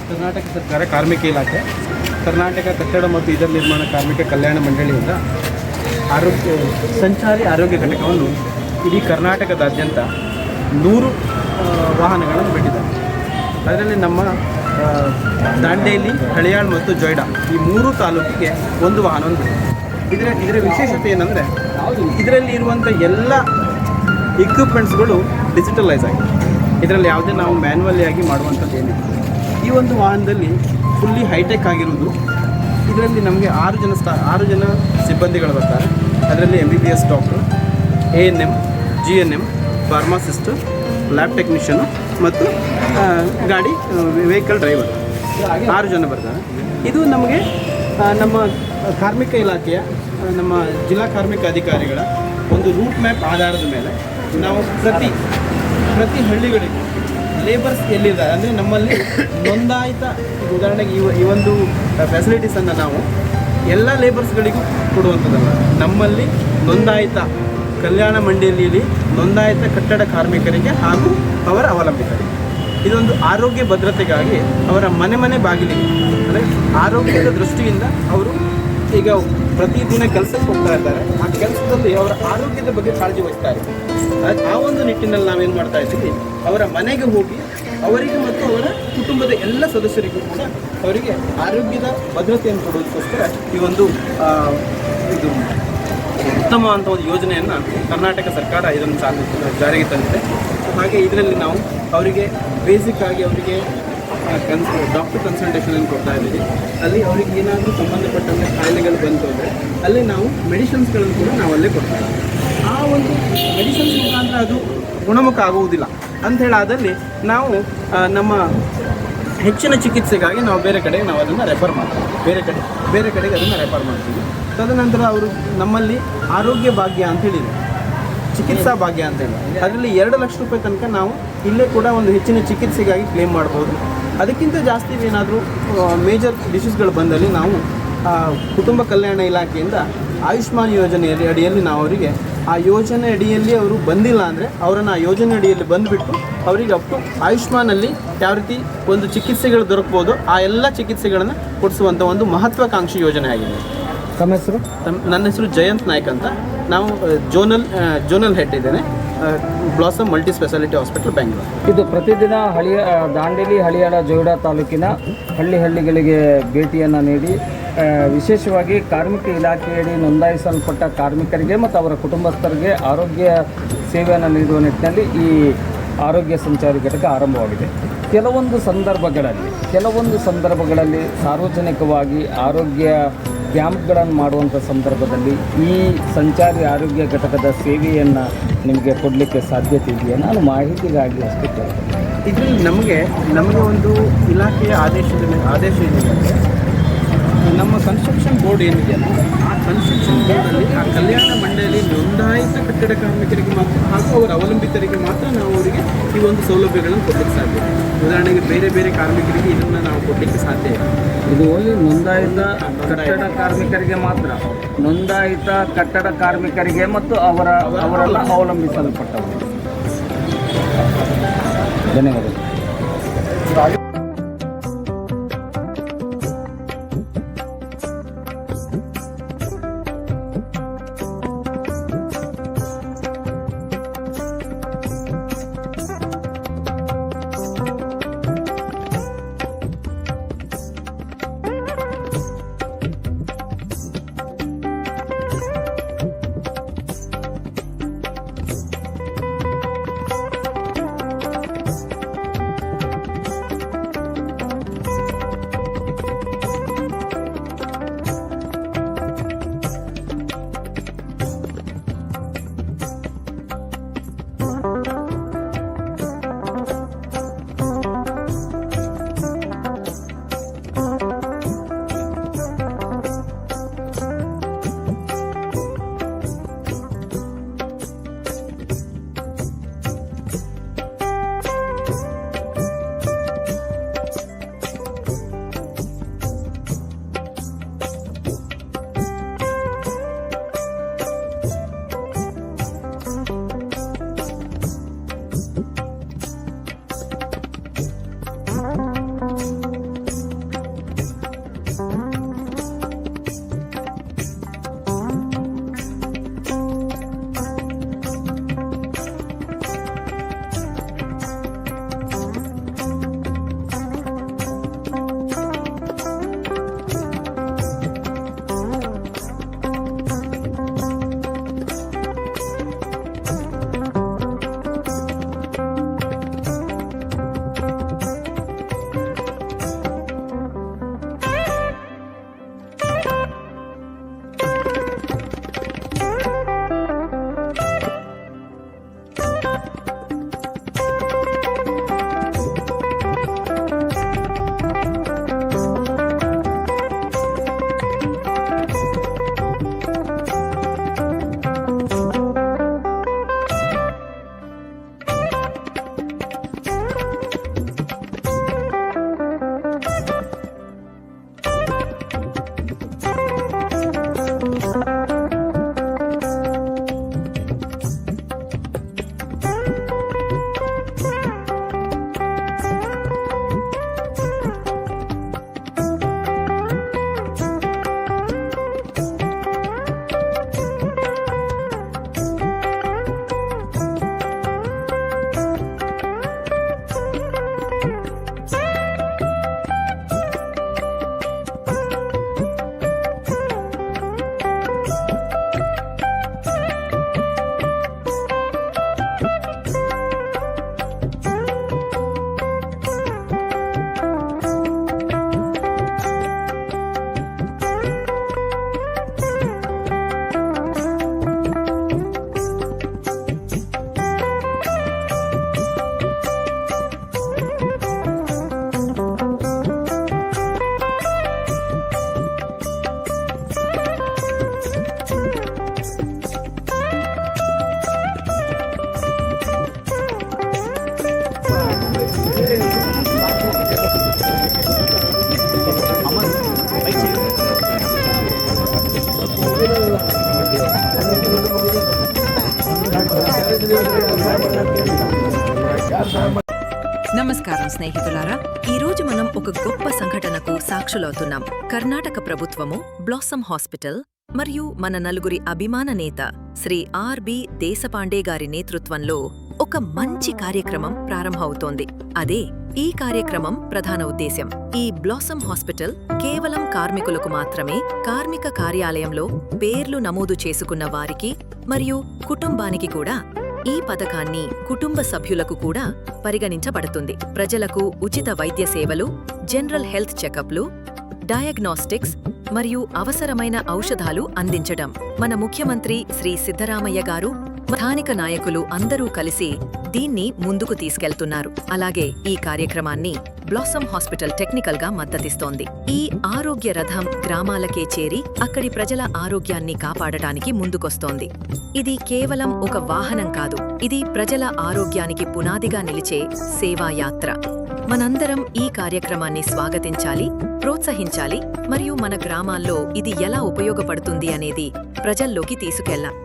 ಕರ್ನಾಟಕ ಸರ್ಕಾರ ಕಾರ್ಮಿಕ ಇಲಾಖೆ, ಕರ್ನಾಟಕ ಕಟ್ಟಡ ಮತ್ತು ಇದರ ನಿರ್ಮಾಣ ಕಾರ್ಮಿಕ ಕಲ್ಯಾಣ ಮಂಡಳಿಯಿಂದ ಸಂಚಾರಿ ಆರೋಗ್ಯ ಘಟಕವನ್ನು ಇಡೀ ಕರ್ನಾಟಕದಾದ್ಯಂತ 100 ವಾಹನಗಳನ್ನು ಬಿಟ್ಟಿದ್ದಾರೆ. ಅದರಲ್ಲಿ ನಮ್ಮ ದಾಂಡೇಲಿ, ಹಳಿಯಾಳ್ ಮತ್ತು ಜೊಯ್ಡಾ ಈ 3 ತಾಲೂಕಿಗೆ 1 ವಾಹನವನ್ನು ಬಿಟ್ಟಿದೆ. ಇದರ ವಿಶೇಷತೆ ಏನಂದರೆ ಇದರಲ್ಲಿ ಇರುವಂಥ ಎಲ್ಲ ಇಕ್ವಿಪ್ಮೆಂಟ್ಸ್ಗಳು ಡಿಜಿಟಲೈಸ್ ಆಗಿದೆ. ಇದರಲ್ಲಿ ಯಾವುದೇ ನಾವು ಮ್ಯಾನ್ಯುವಲಿ ಆಗಿ ಮಾಡುವಂಥದ್ದು ಏನಿಲ್ಲ. ಈ ಒಂದು ವಾಹನದಲ್ಲಿ ಫುಲ್ಲಿ ಹೈಟೆಕ್ ಆಗಿರುವುದು. ಇದರಲ್ಲಿ ನಮಗೆ 6 ಜನ ಸಿಬ್ಬಂದಿಗಳು ಬರ್ತಾರೆ. ಅದರಲ್ಲಿ MBBS doctor, ANM, GNM, pharmacist, lab technician ಮತ್ತು ವೆಹಿಕಲ್ ಡ್ರೈವರ್ 6 ಜನ ಬರ್ತಾರೆ. ಇದು ನಮಗೆ ನಮ್ಮ ಕಾರ್ಮಿಕ ಇಲಾಖೆಯ ನಮ್ಮ ಜಿಲ್ಲಾ ಕಾರ್ಮಿಕ ಅಧಿಕಾರಿಗಳ ಒಂದು ರೂಟ್ ಮ್ಯಾಪ್ ಆಧಾರದ ಮೇಲೆ ನಾವು ಪ್ರತಿ ಹಳ್ಳಿಗಳಿಗೂ ಲೇಬರ್ಸ್ ಎಲ್ಲಿದ್ದಾರೆ ಅಂದರೆ ನಮ್ಮಲ್ಲಿ ನೋಂದಾಯಿತ, ಉದಾಹರಣೆಗೆ ಈ ಒಂದು ಫೆಸಿಲಿಟೀಸನ್ನು ನಾವು ಎಲ್ಲ ಲೇಬರ್ಸ್ಗಳಿಗೂ ಕೊಡುವಂಥದ್ದಲ್ಲ. ನಮ್ಮಲ್ಲಿ ನೋಂದಾಯಿತ ಕಲ್ಯಾಣ ಮಂಡಳಿಯಲ್ಲಿ ನೋಂದಾಯಿತ ಕಟ್ಟಡ ಕಾರ್ಮಿಕರಿಗೆ ಹಾಗೂ ಅವರ ಅವಲಂಬಿತರಿಗೆ ಇದೊಂದು ಆರೋಗ್ಯ ಭದ್ರತೆಗಾಗಿ ಅವರ ಮನೆ ಬಾಗಿಲಿಗೆ ಅಂದರೆ ಆರೋಗ್ಯದ ದೃಷ್ಟಿಯಿಂದ ಅವರು ಈಗ ಪ್ರತಿದಿನ ಕೆಲಸಕ್ಕೆ ಹೋಗ್ತಾ ಇದ್ದಾರೆ. ಆ ಕೆಲಸದಲ್ಲಿ ಅವರ ಆರೋಗ್ಯದ ಬಗ್ಗೆ ಕಾಳಜಿ ವಹಿಸ್ತಾರೆ. ಆ ಒಂದು ನಿಟ್ಟಿನಲ್ಲಿ ನಾವೇನು ಮಾಡ್ತಾ ಇದ್ದೀವಿ, ಅವರ ಮನೆಗೆ ಹೋಗಿ ಅವರಿಗೆ ಮತ್ತು ಅವರ ಕುಟುಂಬದ ಎಲ್ಲ ಸದಸ್ಯರಿಗೂ ಕೂಡ ಅವರಿಗೆ ಆರೋಗ್ಯದ ಭದ್ರತೆಯನ್ನು ಕೊಡೋದಕ್ಕೋಸ್ಕರ ಈ ಒಂದು ಇದು ಉತ್ತಮವಾದಂಥ ಒಂದು ಯೋಜನೆಯನ್ನು ಕರ್ನಾಟಕ ಸರ್ಕಾರ ಇದನ್ನು ಜಾರಿಗೆ ತಂದಿದೆ. ಹಾಗೆ ಇದರಲ್ಲಿ ನಾವು ಅವರಿಗೆ ಬೇಸಿಕ್ ಆಗಿ ಅವರಿಗೆ ಡಾಕ್ಟರ್ ಕನ್ಸಲ್ಟೇಷನನ್ನು ಕೊಡ್ತಾ ಇದ್ದೀವಿ. ಅಲ್ಲಿ ಅವರಿಗೆ ಏನಾದರೂ ಸಂಬಂಧಪಟ್ಟಂಥ ಕಾಯಿಲೆಗಳು ಬಂತು ಅಂದರೆ ಅಲ್ಲಿ ನಾವು ಮೆಡಿಸಿನ್ಸ್ಗಳನ್ನು ಕೂಡ ನಾವು ಅಲ್ಲೇ ಕೊಡ್ತಾ ಇದ್ದೀವಿ. ಆ ಒಂದು ಮೆಡಿಸಿನ್ಸ್ ಮುಖಾಂತರ ಅದು ಗುಣಮುಖ ಆಗುವುದಿಲ್ಲ ಅಂಥೇಳಾದಲ್ಲಿ ನಾವು ನಮ್ಮ ಹೆಚ್ಚಿನ ಚಿಕಿತ್ಸೆಗಾಗಿ ನಾವು ಬೇರೆ ಕಡೆಗೆ ನಾವು ಅದನ್ನು ರೆಫರ್ ಮಾಡ್ತೀವಿ. ಬೇರೆ ಕಡೆಗೆ ಅದನ್ನು ರೆಫರ್ ಮಾಡ್ತೀವಿ. ತದನಂತರ ಅವರು ನಮ್ಮಲ್ಲಿ ಆರೋಗ್ಯ ಭಾಗ್ಯ ಅಂತೇಳಿದೆ, ಚಿಕಿತ್ಸಾ ಭಾಗ್ಯ ಅಂತೇಳಿ ಅದರಲ್ಲಿ 2 ಲಕ್ಷ ರೂಪಾಯಿ ತನಕ ನಾವು ಇಲ್ಲೇ ಕೂಡ ಒಂದು ಹೆಚ್ಚಿನ ಚಿಕಿತ್ಸೆಗಾಗಿ ಕ್ಲೇಮ್ ಮಾಡ್ಬೋದು. ಅದಕ್ಕಿಂತ ಜಾಸ್ತಿ ಏನಾದರೂ ಮೇಜರ್ ಡಿಸೀಸ್ಗಳು ಬಂದಲ್ಲಿ ನಾವು ಕುಟುಂಬ ಕಲ್ಯಾಣ ಇಲಾಖೆಯಿಂದ ಆಯುಷ್ಮಾನ್ ಯೋಜನೆಯಲ್ಲಿ ಅಡಿಯಲ್ಲಿ ನಾವು ಅವರಿಗೆ ಆ ಯೋಜನೆ ಅಡಿಯಲ್ಲಿ ಅವರು ಬಂದಿಲ್ಲ ಅಂದರೆ ಅವರನ್ನು ಆ ಯೋಜನೆ ಅಡಿಯಲ್ಲಿ ಬಂದುಬಿಟ್ಟು ಅವರಿಗೆ ಅಪ್ಟು ಆಯುಷ್ಮಾನಲ್ಲಿ ಯಾವ ರೀತಿ ಒಂದು ಚಿಕಿತ್ಸೆಗಳು ದೊರಕ್ಬೋದು ಆ ಎಲ್ಲ ಚಿಕಿತ್ಸೆಗಳನ್ನು ಕೊಡಿಸುವಂಥ ಒಂದು ಮಹತ್ವಾಕಾಂಕ್ಷಿ ಯೋಜನೆ ಆಗಿದೆ. ತಮ್ಮ ಹೆಸರು? ನನ್ನ ಹೆಸರು ಜಯಂತ್ ನಾಯ್ಕ್ ಅಂತ. ನಾವು ಜೋನಲ್ ಹೆಡ್ ಇದ್ದೇನೆ, blossom multi speciality hospital, Bengaluru. ಇದು ಪ್ರತಿದಿನ ದಾಂಡೇಲಿ, ಹಳಿಯಾಳ, ಜೊಯ್ಡಾ ತಾಲೂಕಿನ ಹಳ್ಳಿಗಳಿಗೆ ಭೇಟಿಯನ್ನು ನೀಡಿ ವಿಶೇಷವಾಗಿ ಕಾರ್ಮಿಕ ಇಲಾಖೆಯಡಿ ನೋಂದಾಯಿಸಲ್ಪಟ್ಟ ಕಾರ್ಮಿಕರಿಗೆ ಮತ್ತು ಅವರ ಕುಟುಂಬಸ್ಥರಿಗೆ ಆರೋಗ್ಯ ಸೇವೆಯನ್ನು ನೀಡುವ ನಿಟ್ಟಿನಲ್ಲಿ ಈ ಆರೋಗ್ಯ ಸಂಚಾರಿ ಘಟಕ ಆರಂಭವಾಗಿದೆ. ಕೆಲವೊಂದು ಸಂದರ್ಭಗಳಲ್ಲಿ ಸಾರ್ವಜನಿಕವಾಗಿ ಆರೋಗ್ಯ ಕ್ಯಾಂಪ್ಗಳನ್ನು ಮಾಡುವಂಥ ಸಂದರ್ಭದಲ್ಲಿ ಈ ಸಂಚಾರಿ ಆರೋಗ್ಯ ಘಟಕದ ಸೇವೆಯನ್ನು ನಿಮಗೆ ಕೊಡಲಿಕ್ಕೆ ಸಾಧ್ಯತೆ ಇದೆಯಾ? ನಾನು ಮಾಹಿತಿಗಾಗಿ ಅಷ್ಟೇ ಕೇಳ್ತೇನೆ. ಇದರಲ್ಲಿ ನಮಗೆ ಒಂದು ಇಲಾಖೆಯ ಆದೇಶ ಏನಿದೆ, ನಮ್ಮ ಕನ್ಸ್ಟ್ರಕ್ಷನ್ ಬೋರ್ಡ್ ಏನಿದೆಯಲ್ಲ ಆ ಕನ್ಸ್ಟ್ರಕ್ಷನ್ ಬೋರ್ಡಲ್ಲಿ ಆ ಕಲ್ಯಾಣ ಮಂಡಳಿ ನೋಂದಾಯಿತ ಕಟ್ಟಡ ಕಾರ್ಮಿಕರಿಗೆ ಮಾತ್ರ ಹಾಗೂ ಅವರ ಅವಲಂಬಿತರಿಗೆ ಮಾತ್ರ ನಾವು ಅವರಿಗೆ ಈ ಒಂದು ಸೌಲಭ್ಯಗಳನ್ನು ಕೊಡಲಿಕ್ಕೆ ಸಾಧ್ಯ. ಉದಾಹರಣೆಗೆ ಬೇರೆ ಕಾರ್ಮಿಕರಿಗೆ ಇದನ್ನು ನಾವು ಕೊಡಲಿಕ್ಕೆ ಸಾಧ್ಯ ಇಲ್ಲ. ಇದು ಓನ್ಲಿ ನೋಂದಾಯಿತ ಕಟ್ಟಡ ಕಾರ್ಮಿಕರಿಗೆ ಮಾತ್ರ, ನೋಂದಾಯಿತ ಕಟ್ಟಡ ಕಾರ್ಮಿಕರಿಗೆ ಮತ್ತು ಅವರೆಲ್ಲ ಅವಲಂಬಿಸಲ್ಪಟ್ಟವರು. ಧನ್ಯವಾದಗಳು. నమస్కారం స్నేహితులారా, ఈ రోజు మనం ఒక గొప్ప సంఘటనకు సాక్షులవుతున్నాం. కర్ణాటక ప్రభుత్వము బ్లాసమ్ హాస్పిటల్ మరియు మన నలుగురి అభిమాన నేత శ్రీ ఆర్.బి. దేశపాండే గారి నేతృత్వంలో ఒక మంచి కార్యక్రమం ప్రారంభమవుతోంది. అదే ఈ కార్యక్రమం ప్రధాన ఉద్దేశ్యం. ఈ బ్లాసమ్ హాస్పిటల్ కేవలం కార్మికులకు మాత్రమే, కార్మిక కార్యాలయంలో పేర్లు నమోదు చేసుకున్న వారికి మరియు కుటుంబానికి కూడా ఈ పథకాన్ని కుటుంబ సభ్యులకు కూడా పరిగణించబడుతుంది. ప్రజలకు ఉచిత వైద్య సేవలు, జనరల్ హెల్త్ చెకప్లు, డయాగ్నోస్టిక్స్ మరియు అవసరమైన ఔషధాలు అందించడం మన ముఖ్యమంత్రి శ్రీ సిద్ధరామయ్య గారు, స్థానిక నాయకులు అందరూ కలిసి దీన్ని ముందుకు తీసుకెళ్తున్నారు. అలాగే ఈ కార్యక్రమాన్ని బ్లాసమ్ హాస్పిటల్ టెక్నికల్ గా మద్దతిస్తోంది. ఈ ఆరోగ్య రథం గ్రామాలకే చేరి అక్కడి ప్రజల ఆరోగ్యాన్ని కాపాడటానికి ముందుకొస్తోంది. ఇది కేవలం ఒక వాహనం కాదు, ఇది ప్రజల ఆరోగ్యానికి పునాదిగా నిలిచే సేవాయాత్ర. మనందరం ఈ కార్యక్రమాన్ని స్వాగతించాలి, ప్రోత్సహించాలి మరియు మన గ్రామాల్లో ఇది ఎలా ఉపయోగపడుతుంది అనేది ప్రజల్లోకి తీసుకెళ్లాలి.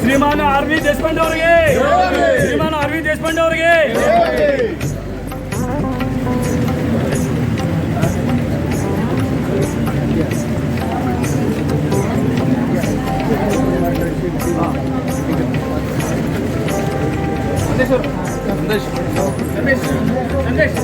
ಶ್ರೀಮಾನ್ ಆರ್.ವಿ. ದೇಶಪಾಂಡೆ ಅವರಿಗೆ, ಶ್ರೀಮಾನ್ ಆರ್.ವಿ. ದೇಶಪಾಂಡೆ ಅವರಿಗೆ. ಸಂದೇಶ್